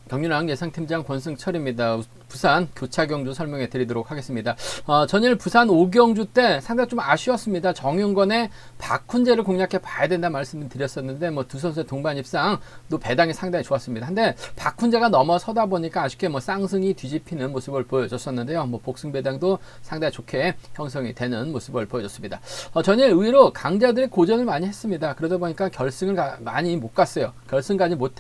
경륜왕 예상팀장 권승철입니다. 부산 교차경주 설명해 드리도록 하겠습니다. 전일 부산 오경주 때 상당히 좀 아쉬웠습니다. 정윤권의 박훈재를 공략해 봐야 된다 말씀을 드렸었는데 두 선수의 동반 입상 또 배당이 상당히 좋았습니다. 근데 박훈재가 넘어서다 보니까 아쉽게 쌍승이 뒤집히는 모습을 보여줬었는데요. 복승 배당도 상당히 좋게 형성이 되는 모습을 보여줬습니다. 전일 의외로 강자들이 고전을 많이 했습니다. 그러다 보니까 결승을 많이 못 갔어요. 결승까지 못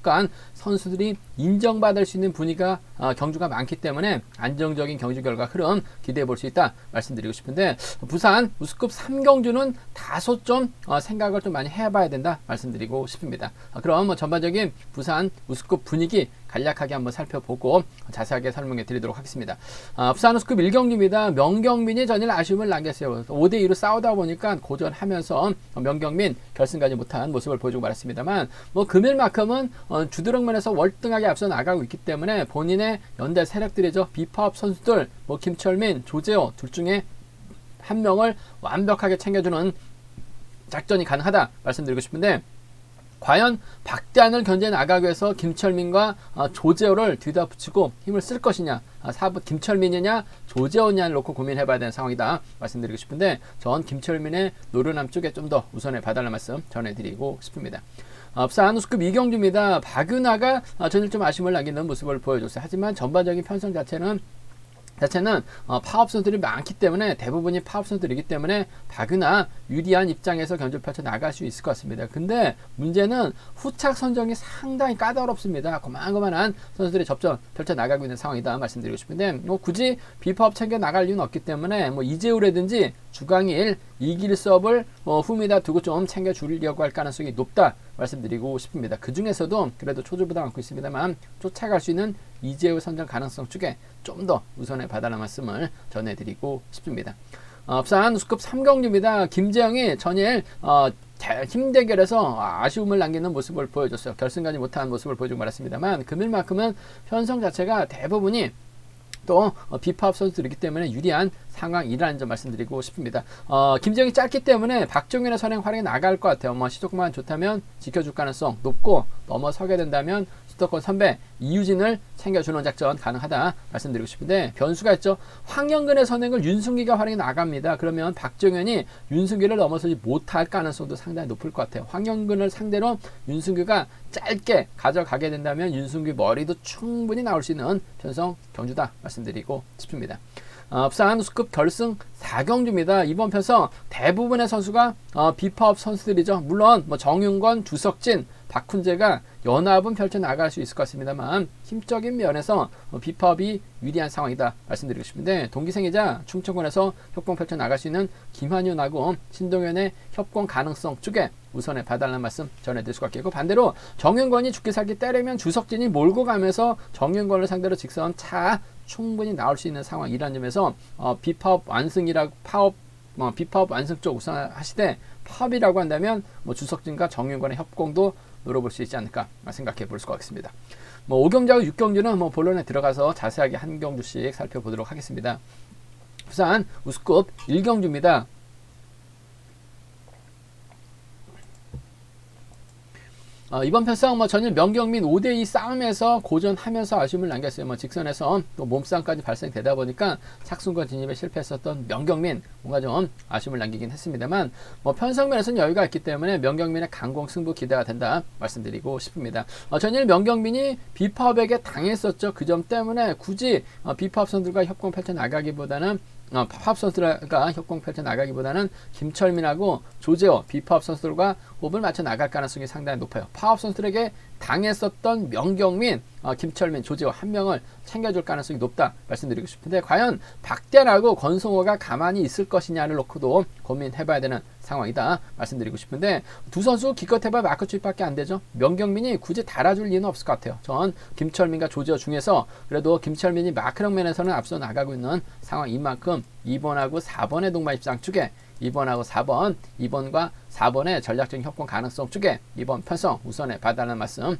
간 선수들이 인정받을 수 있는 분위기가 경주가 많기 때문에 안정적인 경주 결과 흐름 기대해 볼 수 있다 말씀드리고 싶은데, 부산 우수급 3경주는 다소 좀 생각을 좀 많이 해봐야 된다 말씀드리고 싶습니다. 그럼 전반적인 부산 우수급 분위기 간략하게 한번 살펴보고 자세하게 설명해 드리도록 하겠습니다. 부산 우수급 1경주입니다. 명경민이 전일 아쉬움을 남겼어요. 5대2로 싸우다 보니까 고전하면서 명경민 결승까지 못한 모습을 보여주고 말았습니다만, 금일만큼은 주드럭면에서 월등하게 앞서 나가고 있기 때문에 본인의 연대 세력들이죠. 비파업 선수들 김철민, 조재호 둘 중에 한 명을 완벽하게 챙겨주는 작전이 가능하다 말씀드리고 싶은데, 과연 박대한을 견제 나가기 위해서 김철민과 조재호를 뒤다 붙이고 힘을 쓸 것이냐, 김철민이냐 조재호냐를 놓고 고민해봐야 되는 상황이다 말씀드리고 싶은데, 전 김철민의 노련함 쪽에 좀 더 우선을 봐달라는 말씀 전해드리고 싶습니다. 부산 우수급 2경주입니다. 박윤아가 전일 좀 아쉬움을 남기는 모습을 보여줬어요. 하지만 전반적인 편성 자체는 파업 선수들이 많기 때문에, 대부분이 파업 선수들이기 때문에 박윤아 유리한 입장에서 견주를 펼쳐 나갈 수 있을 것 같습니다. 근데 문제는 후착 선정이 상당히 까다롭습니다. 고만고만한 선수들이 접전 펼쳐 나가고 있는 상황이다 말씀드리고 싶은데, 굳이 비파업 챙겨 나갈 이유는 없기 때문에 이재우라든지 주강일, 이길섭을 후미다 두고 좀 챙겨 주려고 할 가능성이 높다 말씀드리고 싶습니다. 그 중에서도 그래도 초조보다 많고 있습니다만, 쫓아갈 수 있는 이재우 선정 가능성 쪽에 좀 더 우선해 봐달라는 말씀을 전해드리고 싶습니다. 부산 우수급 3경주입니다. 김재영이 전일 힘대결에서 아쉬움을 남기는 모습을 보여줬어요. 결승까지 못한 모습을 보여주고 말았습니다만, 금일만큼은 편성 자체가 대부분이 또 비파업 선수들이기 때문에 유리한 상황이라는 점 말씀드리고 싶습니다. 김재영이 짧기 때문에 박종현의 선행 활용이 나갈 것 같아요. 시조금만 좋다면 지켜줄 가능성 높고, 넘어서게 된다면 수도권 선배 이유진을 챙겨주는 작전 가능하다 말씀드리고 싶은데, 변수가 있죠. 황영근의 선행을 윤승기가 활용이 나갑니다. 그러면 박종현이 윤승기를 넘어서지 못할 가능성도 상당히 높을 것 같아요. 황영근을 상대로 윤승기가 짧게 가져가게 된다면 윤승기 머리도 충분히 나올 수 있는 편성 경주다 말씀드리고 싶습니다. 부산 우수급 결승 4경주입니다. 이번 편성 대부분의 선수가 비파업 선수들이죠. 물론 정윤권, 주석진, 박훈재가 연합은 펼쳐 나갈 수 있을 것 같습니다만, 힘적인 면에서 비파업이 유리한 상황이다 말씀드리고 싶은데, 동기생이자 충청권에서 협공 펼쳐 나갈 수 있는 김한윤하고 신동현의 협공 가능성 쪽에 우선에 봐달라는 말씀 전해드릴 수가 있겠고, 반대로 정윤권이 죽기 살기 때리면 주석진이 몰고 가면서 정윤권을 상대로 직선 차 충분히 나올 수 있는 상황이라는 점에서 비파업 완승이라고 비파업 완승 쪽 우선하시되, 파업이라고 한다면 주석진과 정윤권의 협공도 노려볼 수 있지 않을까 생각해 볼 수가 있습니다. 5경주하고 6경주는 본론에 들어가서 자세하게 한 경주씩 살펴보도록 하겠습니다. 부산 우수급 1경주입니다. 이번 편성 전일 명경민 5대2 싸움에서 고전하면서 아쉬움을 남겼어요. 직선에서 또 몸싸움까지 발생되다 보니까 착순권 진입에 실패했었던 명경민 뭔가 좀 아쉬움을 남기긴 했습니다만, 편성면에서는 여유가 있기 때문에 명경민의 강공 승부 기대가 된다 말씀드리고 싶습니다. 전일 명경민이 비파업에게 당했었죠. 그 점 때문에 굳이 비파업 선수들과 협공 펼쳐 나가기보다는 파업 선수들과 협공 펼쳐 나가기보다는 김철민하고 조재호 비파업 선수들과 호흡을 맞춰 나갈 가능성이 상당히 높아요. 파업 선수들에게 당했었던 명경민, 김철민, 조재호 한 명을 챙겨줄 가능성이 높다 말씀드리고 싶은데, 과연 박대한하고 권성호가 가만히 있을 것이냐를 놓고도 고민해봐야 되는 상황이다 말씀드리고 싶은데, 두 선수 기껏해봐야 마크 추입밖에 안 되죠. 명경민이 굳이 달아줄 이유는 없을 것 같아요. 전 김철민과 조재호 중에서 그래도 김철민이 마크력 면에서는 앞서 나가고 있는 상황인 만큼 2번하고 4번의 동반 입상 쪽에 2번하고 4번, 2번과 4번의 전략적인 협공 가능성 쪽에 이번 편성 우선에 봐달라는 말씀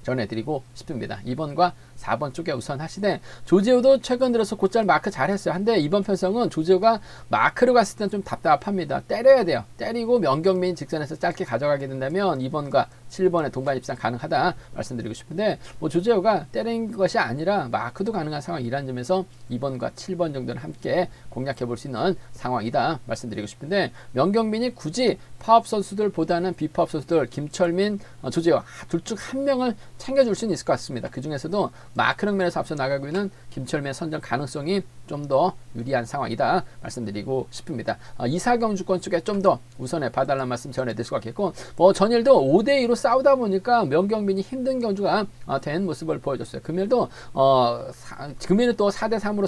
전해드리고 싶습니다. 2번과 4번 쪽에 우선 하시되, 조재호도 최근 들어서 곧잘 마크 잘했어요. 한데 이번 편성은 조재호가 마크로 갔을 때는 좀 답답합니다. 때려야 돼요. 때리고 명경민 직선에서 짧게 가져가게 된다면 2번과 7번에 동반 입상 가능하다 말씀드리고 싶은데 뭐 조재호가 때린 것이 아니라 마크도 가능한 상황이라는 점에서 2번과 7번 정도는 함께 공략해 볼 수 있는 상황이다 말씀드리고 싶은데 명경민이 굳이 파업 선수들보다는 비파업 선수들 김철민, 조재호 둘 중 한 명을 챙겨줄 수는 있을 것 같습니다. 그 중에서도 마크력 면에서 앞서 나가고 있는 김철민의 선정 가능성이 좀 더 유리한 상황이다 말씀드리고 싶습니다. 이사경주권 쪽에 좀 더 우선에 봐달라는 말씀 전해드릴 수 같겠고 뭐 전일도 5대2로 싸우다 보니까 명경민이 힘든 경주가 된 모습을 보여줬어요. 금일은 또 4대3으로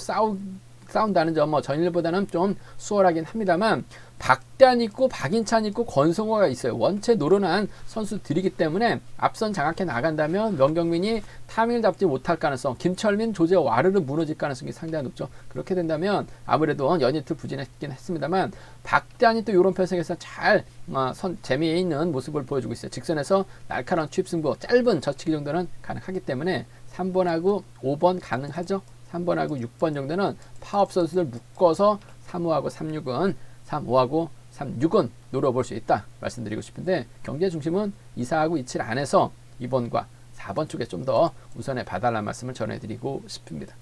싸운다는 점 뭐 전일보다는 좀 수월하긴 합니다만 박대한 있고 박인찬 있고 권성호가 있어요. 원체 노련한 선수들이기 때문에 앞선 장악해 나간다면 명경민이 타이밍을 잡지 못할 가능성, 김철민, 조재호 와르르 무너질 가능성이 상당히 높죠. 그렇게 된다면 아무래도 연이틀 부진했긴 했습니다만 박대한이 또 이런 편성에서 잘 재미있는 모습을 보여주고 있어요. 직선에서 날카로운 추입 승부, 짧은 젖히기 정도는 가능하기 때문에 3번하고 5번 가능하죠. 3번하고 6번 정도는 파업 선수들 묶어서 3호하고 36은 3, 5하고 3, 6은 노려볼 수 있다 말씀드리고 싶은데 경제 중심은 2, 4하고 2, 7 안에서 2번과 4번 쪽에 좀 더 우선에 봐달라는 말씀을 전해드리고 싶습니다.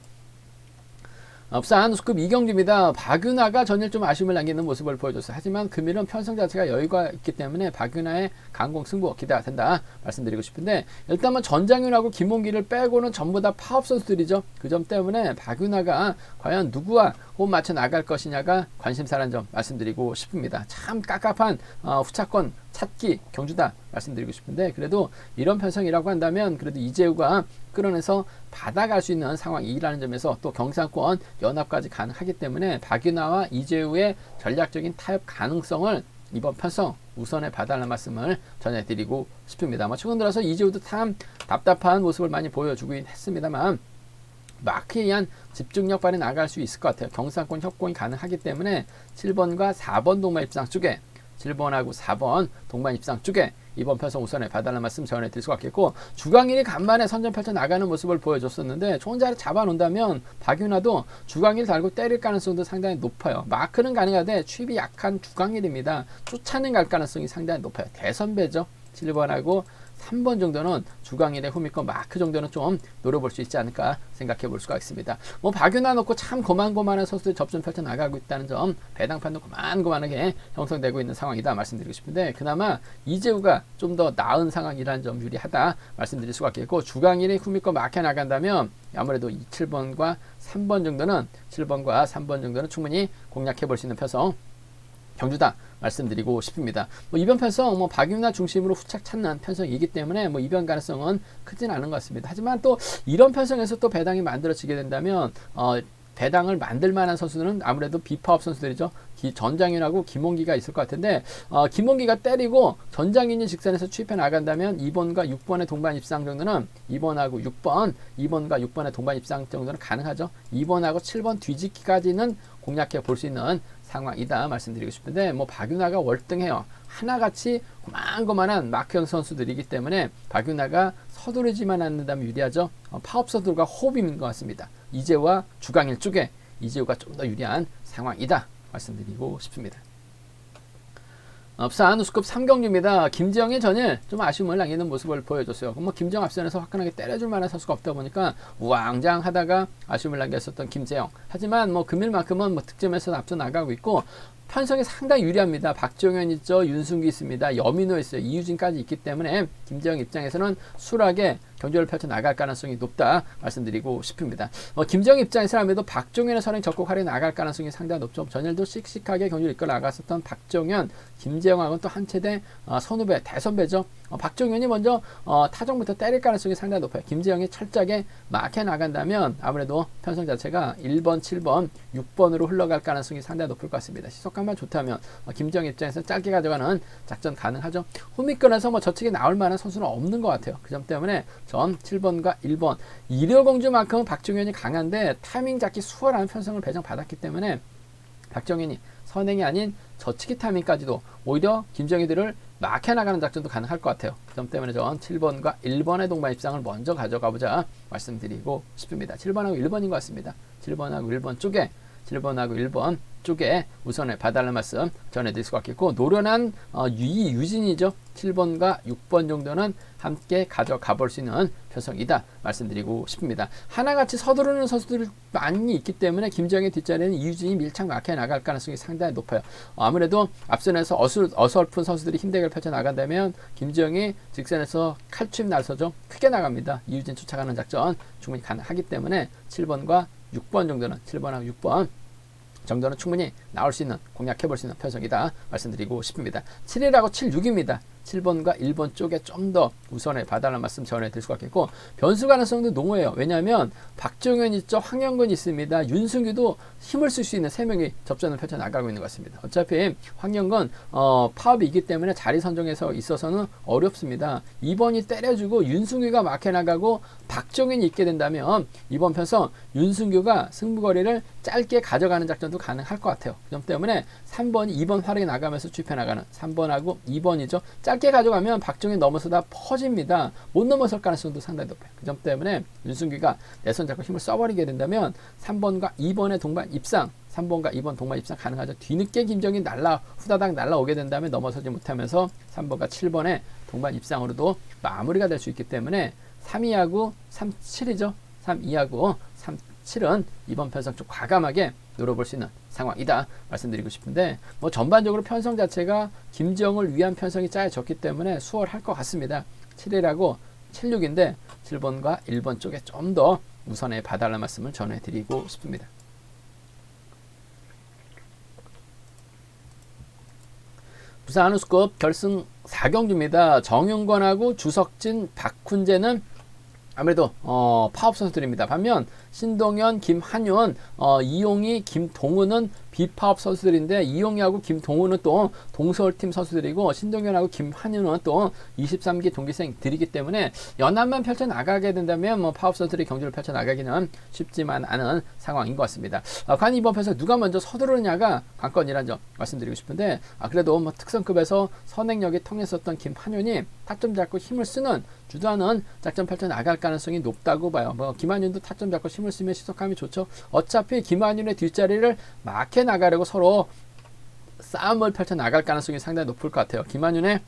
부산 우수급 이경주입니다. 박윤아가 전일 좀 아쉬움을 남기는 모습을 보여줬어요. 하지만 금일은 편성 자체가 여유가 있기 때문에 박윤아의 강공 승부 기대가 된다 말씀드리고 싶은데 일단은 전장윤하고 김홍기를 빼고는 전부 다 파업 선수들이죠. 그 점 때문에 박윤아가 과연 누구와 호흡 맞춰 나갈 것이냐가 관심사라는 점 말씀드리고 싶습니다. 참 깝깝한 후차권 찾기 경주다 말씀드리고 싶은데 그래도 이런 편성이라고 한다면 그래도 이재우가 끌어내서 받아갈 수 있는 상황이라는 점에서 또 경상권 연합까지 가능하기 때문에 박윤아와 이재우의 전략적인 타협 가능성을 이번 편성 우선에 봐달라는 말씀을 전해드리고 싶습니다. 최근 들어서 이재우도 참 답답한 모습을 많이 보여주긴 했습니다만 마크에 의한 집중력 발휘 나갈 수 있을 것 같아요. 경상권 협공이 가능하기 때문에 7번과 4번 동반 입상 쪽에 7번하고 4번 동반 입상 쪽에 이번 편성 우선에 봐달라는 말씀 전해드릴 수 같겠고 주강일이 간만에 선전 펼쳐 나가는 모습을 보여줬었는데 좋은 자리 잡아놓는다면 박윤아도 주강일 달고 때릴 가능성도 상당히 높아요. 마크는 가능하되 취입이 약한 주강일입니다. 쫓아내 갈 가능성이 상당히 높아요. 대선배죠. 7번하고 3번 정도는 주강일의 후미권 마크 정도는 좀 노려볼 수 있지 않을까 생각해 볼 수가 있습니다. 뭐 박윤아 놓고 참 고만고만한 선수들 접전 펼쳐 나가고 있다는 점 배당판도 고만고만하게 형성되고 있는 상황이다 말씀드리고 싶은데 그나마 이재우가 좀 더 나은 상황이라는 점 유리하다 말씀드릴 수가 있겠고 주강일의 후미권 마크 나간다면 아무래도 7번과 3번 정도는 7번과 3번 정도는 충분히 공략해 볼 수 있는 편성 경주다 말씀드리고 싶습니다. 이번 편성 박윤아 중심으로 후착 찾는 편성이기 때문에 이변 가능성은 크진 않은 것 같습니다. 하지만 또 이런 편성에서 또 배당이 만들어지게 된다면 배당을 만들 만한 선수는 아무래도 비파업 선수들이죠. 전장윤하고 김홍기가 있을 것 같은데 김홍기가 때리고 전장윤이 직선에서 추입해 나간다면 2번과 6번의 동반 입상 정도는 2번하고 6번, 2번과 6번의 동반 입상 정도는 가능하죠. 2번하고 7번 뒤집기까지는 공략해 볼 수 있는 상황이다 말씀드리고 싶은데 박윤아가 월등해요. 하나같이 고만고만한 마크형 선수들이기 때문에 박윤아가 서두르지만 않는다면 유리하죠. 파업 선수들과 호흡인 것 같습니다. 이재우와 주강일 쪽에 이재우가 좀 더 유리한 상황이다 말씀드리고 싶습니다. 부산 우수급 3경주입니다. 김지영의 전일 좀 아쉬움을 남기는 모습을 보여줬어요. 김지영 앞선에서 화끈하게 때려줄 만한 선수가 없다 보니까 우왕좌왕하다가 아쉬움을 남겼었던 김재영. 하지만 금일만큼은 득점에서 앞서 나가고 있고 편성이 상당히 유리합니다. 박정현 있죠. 윤승기 있습니다. 여민호 있어요. 이유진까지 있기 때문에 김재영 입장에서는 수월하게 경주를 펼쳐 나갈 가능성이 높다 말씀드리고 싶습니다. 김재영 입장에서라면 박종현의 선행 적극 활용해 나갈 가능성이 상당히 높죠. 전일도 씩씩하게 경주를 이끌어 나갔었던 박정현, 김재영하고는 또 한 체대 선후배, 대선배죠. 박정현이 먼저 타정부터 때릴 가능성이 상당히 높아요. 김재영이 철저하게 막혀 나간다면 아무래도 편성 자체가 1번, 7번, 6번으로 흘러갈 가능성이 상당히 높을 것 같습니다. 시속감만 좋다면 김재영 입장에서 짧게 가져가는 작전 가능하죠. 후미권에서 저측에 나올 만한 선수는 없는 것 같아요. 그 점 때문에 전 7번과 1번 이려공주만큼은 박정현이 강한데 타이밍 잡기 수월한 편성을 배정받았기 때문에 박정현이 선행이 아닌 저치기 타이밍까지도 오히려 김정희들을 막혀나가는 작전도 가능할 것 같아요. 그 점 때문에 전 7번과 1번의 동반 입상을 먼저 가져가보자 말씀드리고 싶습니다. 7번하고 1번인 것 같습니다. 7번하고 1번 쪽에 7번하고 1번 쪽에 우선을 봐달라는 말씀 전해드릴 수 같겠고, 노련한 유진이죠. 7번과 6번 정도는 함께 가져가 볼 수 있는 편성이다 말씀드리고 싶습니다. 하나같이 서두르는 선수들이 많이 있기 때문에 김정의 뒷자리에는 이유진이 밀착 막혀 나갈 가능성이 상당히 높아요. 아무래도 앞선에서 어설픈 선수들이 힘대결 펼쳐 나간다면 김정이 직선에서 칼춤 날서죠. 크게 나갑니다. 이유진 쫓아가는 작전 충분히 가능하기 때문에 7번과 6번 정도는 7번하고 6번 정도는 충분히 나올 수 있는, 공략해 볼 수 있는 편성이다 말씀드리고 싶습니다. 7이라고 7, 6입니다. 7번과 1번 쪽에 좀 더 우선을 봐달라는 말씀 전해드릴 수가 있겠고, 변수 가능성도 농후해요. 왜냐하면 박정현 있죠, 황영근 있습니다. 윤승규도 힘을 쓸 수 있는 3명이 접전을 펼쳐 나가고 있는 것 같습니다. 어차피 황영근 파업이기 때문에 자리 선정에서 있어서는 어렵습니다. 2번이 때려주고 윤승규가 막혀 나가고 박정현이 있게 된다면 이번 편성 윤승규가 승부거리를 짧게 가져가는 작전도 가능할 것 같아요. 그 점 때문에 3번이 2번 활약이 나가면서 주입해 나가는 3번하고 2번이죠. 짧게 가져가면 박정현 넘어서다 퍼집니다. 못 넘어설 가능성도 상당히 높아요. 그 점 때문에 윤승규가 내선 잡고 힘을 써버리게 된다면 3번과 2번의 동반 입상, 3번과 2번 동반 입상 가능하죠. 뒤늦게 김정이 후다닥 날라오게 된다면 넘어서지 못하면서 3번과 7번의 동반 입상으로도 마무리가 될 수 있기 때문에 3-2하고 3-7이죠. 3-2하고 3-7은 이번 편성 좀 과감하게 노려볼 수 있는 상황이다 말씀드리고 싶은데, 뭐 전반적으로 편성 자체가 김정을 위한 편성이 짜여졌기 때문에 수월할 것 같습니다. 7이라고 7-6인데 7번과 1번 쪽에 좀 더 우선에 봐달라는 말씀을 전해드리고 싶습니다. 부산 한우스컵 결승 4경주입니다. 정윤권하고 주석진, 박훈재는 아무래도 파업 선수들입니다. 반면 신동현, 김한윤, 이용희, 김동훈은 비파업 선수들인데, 이용희하고 김동훈은 또 동서울팀 선수들이고 신동현하고 김한윤은 또 23기 동기생들이기 때문에 연합만 펼쳐 나가게 된다면 뭐 파업 선수들이 경주를 펼쳐 나가기는 쉽지만 않은 상황인 것 같습니다. 과연 이번 편에서 누가 먼저 서두르느냐가 관건이라는 점 말씀드리고 싶은데, 그래도 뭐 특성급에서 선행력이 통했었던 김한윤이 타점 잡고 힘을 쓰는 주도하는 작전 펼쳐 나갈 가능성이 높다고 봐요. 뭐 김한윤도 타점 잡고 힘을 쓰면 시속감이 좋죠. 어차피 김한윤의 뒷자리를 막혀 나가려고 서로 싸움을 펼쳐 나갈 가능성이 상당히 높을 것 같아요. 김한윤의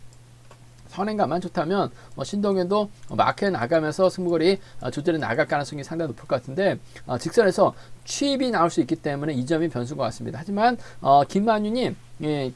선행감만 좋다면 신동현도 막혀 나가면서 승부거리 조절해 나갈 가능성이 상당히 높을 것 같은데, 직선에서 취입이 나올 수 있기 때문에 이 점이 변수인 것 같습니다. 하지만 김한윤이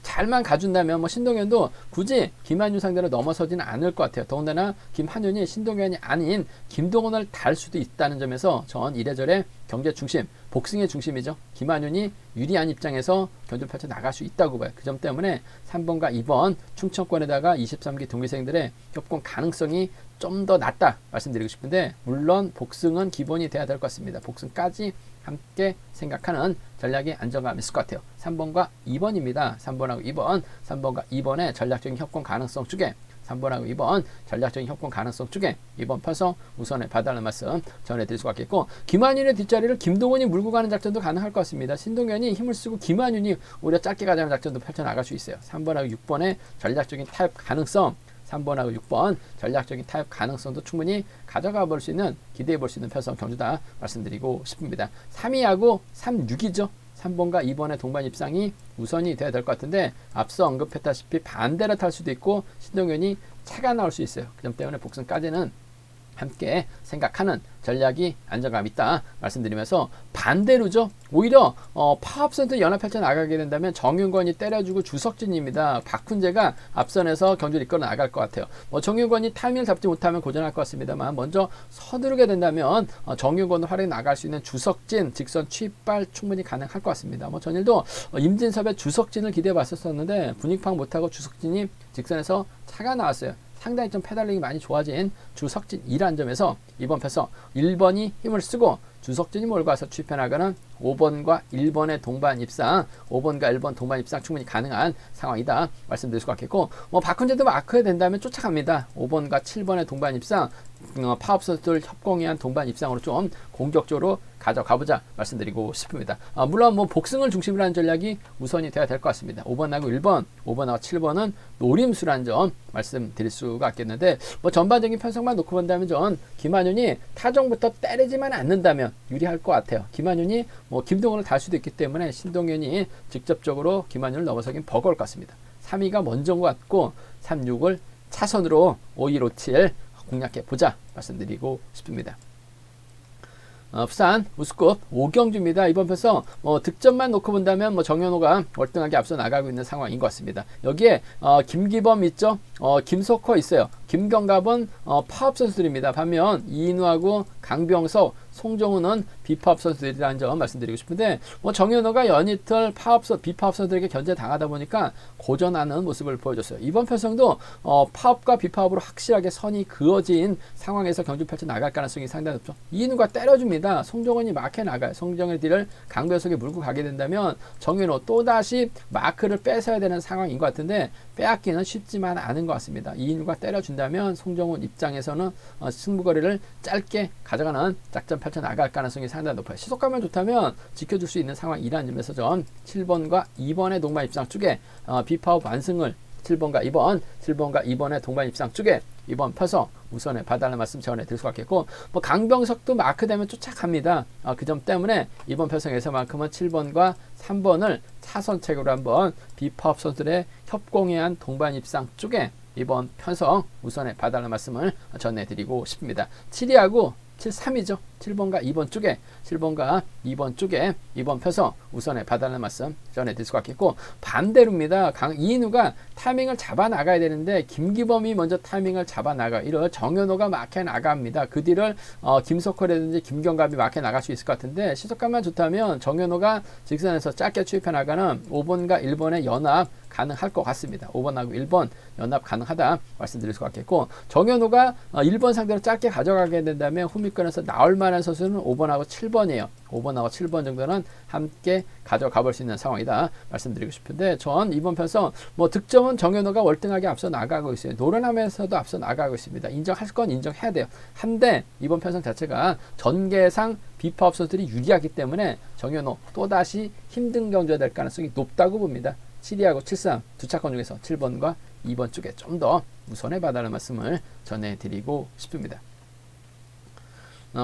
잘만 가준다면 신동현도 굳이 김한윤 상대로 넘어서지는 않을 것 같아요. 더군다나 김한윤이 신동현이 아닌 김동훈을 달 수도 있다는 점에서 전 이래저래 경제 중심, 복싱의 중심이죠. 김한윤이 유리한 입장에서 경주를 펼쳐 나갈 수 있다고 봐요. 그 점 때문에 3번과 2번 충청권에다가 23기 동기생들의 협공 가능성이 좀 더 낮다 말씀드리고 싶은데, 물론 복승은 기본이 돼야 될 것 같습니다. 복승까지 함께 생각하는 전략이 안정감 있을 것 같아요. 3번과 2번입니다. 3번하고 2번, 3번과 2번의 전략적인 협공 가능성 쪽에 3번하고 2번 전략적인 협공 가능성 쪽에 이번 편성 우선에 봐달라는 말씀 전해드릴 수가 있겠고, 김한윤의 뒷자리를 김동훈이 물고 가는 작전도 가능할 것 같습니다. 신동현이 힘을 쓰고 김한윤이 오히려 짧게 가자는 작전도 펼쳐나갈 수 있어요. 3번하고 6번의 전략적인 타협 가능성, 3번하고 6번 전략적인 타협 가능성도 충분히 가져가 볼 수 있는, 기대해 볼 수 있는 편성 경주다 말씀드리고 싶습니다. 3위하고 3-6이죠. 3번과 2번의 동반 입상이 우선이 돼야 될 것 같은데, 앞서 언급했다시피 반대로 탈 수도 있고 신동현이 차가 나올 수 있어요. 그 점 때문에 복승까지는 함께 생각하는 전략이 안정감 있다 말씀드리면서, 반대로죠. 오히려 파업센터 연합 펼쳐 나가게 된다면 정윤권이 때려주고 주석진입니다. 박훈재가 앞선에서 경주를 이끌어 나갈 것 같아요. 정윤권이 타이밍을 잡지 못하면 고전할 것 같습니다만, 먼저 서두르게 된다면 정윤권도 활약이 나갈 수 있는 주석진 직선 취입발 충분히 가능할 것 같습니다. 전일도 임진섭의 주석진을 기대해 봤었는데 분위기 파악 못하고 주석진이 직선에서 차가 나왔어요. 상당히 좀 페달링이 많이 좋아진 주석진이라는 점에서 이번 편성 1번이 힘을 쓰고 주석진이 몰고 와서 취입해 나가는 5번과 1번의 동반 입상, 5번과 1번 동반 입상 충분히 가능한 상황이다 말씀드릴 수가 있겠고, 박훈재도 마크에 된다면 쫓아갑니다. 5번과 7번의 동반 입상, 파업 선수들 협공에 의한 동반 입상으로 좀 공격적으로 가져가보자 말씀드리고 싶습니다. 물론 복승을 중심으로 하는 전략이 우선이 돼야 될 것 같습니다. 5번하고 1번, 5번하고 7번은 노림수라는 점 말씀드릴 수가 있겠는데, 전반적인 편성만 놓고 본다면 전 김한윤이 타정부터 때리지만 않는다면 유리할 것 같아요. 김한윤이 뭐 김동훈을 달 수도 있기 때문에 신동현이 직접적으로 김한윤을 넘어서긴 버거울 것 같습니다. 3위가 먼저인 것 같고 3, 6을 차선으로 5, 1, 5, 7 공략해 보자 말씀드리고 싶습니다. 부산 우승급 5경주입니다. 이번 편에서 득점만 놓고 본다면 정현호가 월등하게 앞서 나가고 있는 상황인 것 같습니다. 여기에 김기범 있죠. 김석호 있어요. 김경갑은 파업 선수들입니다. 반면 이인우하고 강병석, 송정우는 비파업 선수들이라는 점 말씀드리고 싶은데 정현호가 연이틀 비파업 선수들에게 견제당하다 보니까 고전하는 모습을 보여줬어요. 이번 편성도 파업과 비파업으로 확실하게 선이 그어진 상황에서 경주 펼쳐 나갈 가능성이 상당히 높죠. 이인우가 때려줍니다. 송정훈이 마크에 나가요. 송정훈의 뒤를 강병석이 물고 가게 된다면 정현호 또다시 마크를 뺏어야 되는 상황인 것 같은데 빼앗기는 쉽지만 않은 것 같습니다. 이인우가 때려준다면 송정훈 입장에서는 승부거리를 짧게 가져가는 작전 펼쳐 나갈 가능성이 상당히 높아요. 시속감만 좋다면 지켜줄 수 있는 상황이라는 점에서 전 7번과 2번의 동반 입상 쪽에 비파업 완승을 7번과 2번의 동반 입상 쪽에 이번 편성 우선에 봐달라는 말씀 전해드릴 수가 있겠고 강병석도 마크되면 쫓아갑니다. 그 점 때문에 이번 편성에서만큼은 7번과 3번을 차선책으로 한번 비파업 선수들의 협공에 한 동반 입상 쪽에 이번 편성 우선에 봐달라는 말씀을 전해드리고 싶습니다. 7위하고 7-3이죠. 7번과 2번 쪽에 7번과 2번 쪽에 이번 편성 우선에 봐달라는 말씀 전해드릴 수가 있겠고 반대로입니다. 이인우가 타이밍을 잡아 나가야 되는데 김기범이 먼저 타이밍을 잡아 나가 이런 정현호가 막혀 나갑니다. 그 뒤를 김석호라든지 김경갑이 막혀 나갈 수 있을 것 같은데 시속감만 좋다면 정현호가 직선에서 짧게 추입해 나가는 5번과 1번의 연합 가능할 것 같습니다. 5번하고 1번 연합 가능하다 말씀드릴 수가 있겠고 정현호가 1번 상대로 짧게 가져가게 된다면 후미권에서 나올 만한 선수는 5번하고 7번이에요. 5번하고 7번 정도는 함께 가져가 볼 수 있는 상황이다 말씀드리고 싶은데 전 이번 편성 득점은 정현호가 월등하게 앞서 나가고 있어요. 노련함에서도 앞서 나가고 있습니다. 인정할 건 인정해야 돼요. 한데 이번 편성 자체가 전개상 비파업 선수들이 유리하기 때문에 정현호 또다시 힘든 경주가 될 가능성이 높다고 봅니다. 7위하고 7-3 두 차권 중에서 7번과 2번 쪽에 좀 더 우선해 봐달라는 말씀을 전해드리고 싶습니다.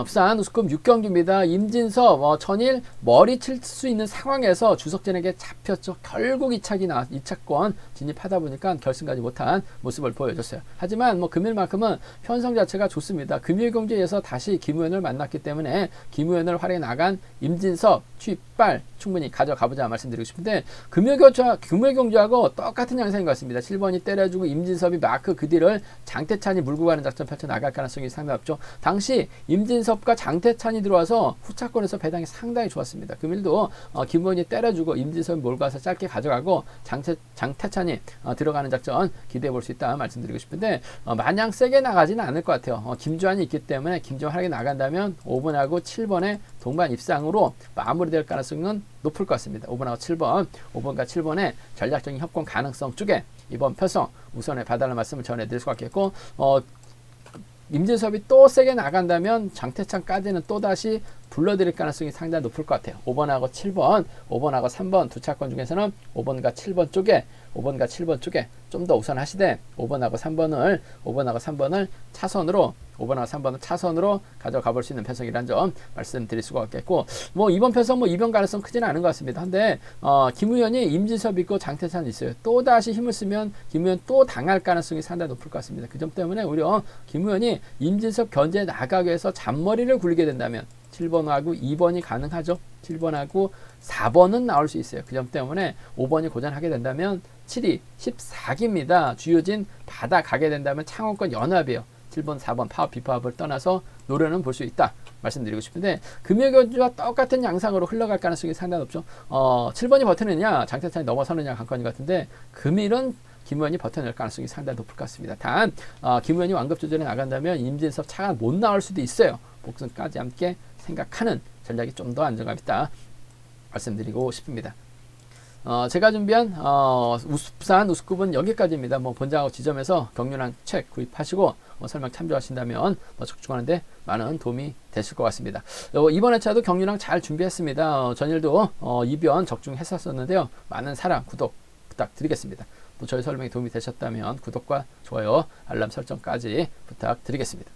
부산 우승급 6경주입니다. 임진섭 전일 머리 칠 수 있는 상황에서 주석진에게 잡혔죠. 결국 2차권 진입하다 보니까 결승까지 못한 모습을 보여줬어요. 하지만 금일만큼은 편성 자체가 좋습니다. 금일경주에서 다시 김우현을 만났기 때문에 김우현을 활용해 나간 임진섭 취빨 충분히 가져가보자 말씀드리고 싶은데 금일경주하고 똑같은 양상인 것 같습니다. 7번이 때려주고 임진섭이 마크 그 뒤를 장태찬이 물고 가는 작전 펼쳐 나갈 가능성이 상당히 높죠. 당시 임진섭과 장태찬이 들어와서 후차권에서 배당이 상당히 좋았습니다. 금일도 김우현이 때려주고 임진섭이 몰고 가서 짧게 가져가고 장태찬이 들어가는 작전 기대해 볼 수 있다 말씀드리고 싶은데 마냥 세게 나가지는 않을 것 같아요. 김주환이 있기 때문에 김주환 하게 나간다면 5번하고 7번의 동반 입상으로 마무리될 가능성은 높을 것 같습니다. 5번하고 7번, 5번과 7번의 전략적인 협공 가능성 쪽에 이번 편성 우선에 봐달라는 말씀을 전해드릴 수가 있겠고 임진섭이 또 세게 나간다면 장태찬까지는 또다시 불러드릴 가능성이 상당히 높을 것 같아요. 5번하고 7번, 5번하고 3번 두 차권 중에서는 5번과 7번 쪽에 좀 더 우선하시되 5번하고 3번을 차선으로 5번하고 3번은 차선으로 가져가 볼 수 있는 편성이라는 점 말씀드릴 수가 있겠고 이번 편성 이변 가능성 크지는 않은 것 같습니다. 근데 김우현이 임진섭 있고 장태찬 있어요. 또다시 힘을 쓰면 김우현 또 당할 가능성이 상당히 높을 것 같습니다. 그 점 때문에 오히려 김우현이 임진섭 견제에 나가기 위해서 잔머리를 굴리게 된다면 7번하고 2번이 가능하죠. 7번하고 4번은 나올 수 있어요. 그 점 때문에 5번이 고전하게 된다면 7위 14기입니다. 주요진 받아가게 된다면 창원권 연합이에요. 7번, 4번 파업, 비파업을 떠나서 노래는 볼 수 있다 말씀드리고 싶은데 금요경주와 똑같은 양상으로 흘러갈 가능성이 상당히 높죠. 7번이 버티느냐 장태찬이 넘어서느냐 관건인 것 같은데 금일은 김우현이 버텨낼 가능성이 상당히 높을 것 같습니다. 단 김우현이 완급조절에 나간다면 임진섭 차가 못 나올 수도 있어요. 복승까지 함께 생각하는 전략이 좀 더 안정감 있다 말씀드리고 싶습니다. 제가 준비한 부산 우승급은 여기까지입니다. 본장하고 지점에서 경륜한 책 구입하시고 설명 참조하신다면 적중하는데 많은 도움이 되실 것 같습니다. 이번 회차도 경륜랑 잘 준비했습니다. 전일도 이변 적중했었는데요. 많은 사랑, 구독 부탁드리겠습니다. 또 저희 설명이 도움이 되셨다면 구독과 좋아요, 알람 설정까지 부탁드리겠습니다.